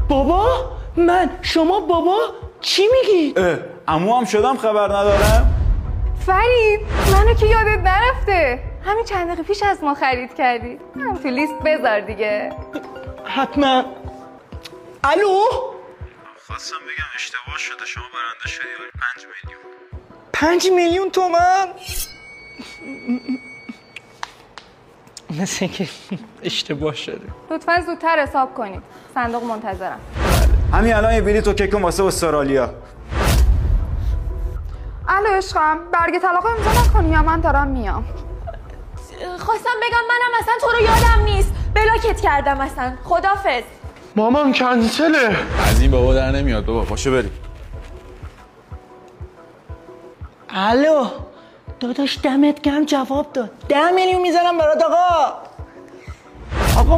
بابا من شما بابا چی میگی؟ عمو هم شدم خبر ندارم. فرید منو که یادت نرفته، همین چند دقیقه پیش از ما خرید کردی، هم تو لیست بذار دیگه. حتما. الو خواستم بگم اشتباه شده، شما برنده شدی ولی 5 میلیون. 5 میلیون تومن؟ مثل که اشتباه شده. لطفا زودتر حساب کنید، صندوق منتظرم. همین الان یه بلیط و کیک واسه استرالیا. الو عشقم، برگ طلاق امضا نکنی یا من دارم میام. خواستم بگم منم اصلا تو رو یادم نیست، بلاکت کردم اصلا. خدافظ. مامان کنسله. از این بابا در نمیاد بابا، پاشو بریم. الو داداش دمت گرم جواب داد. 10 میلیون میزنم برات آقا. آقا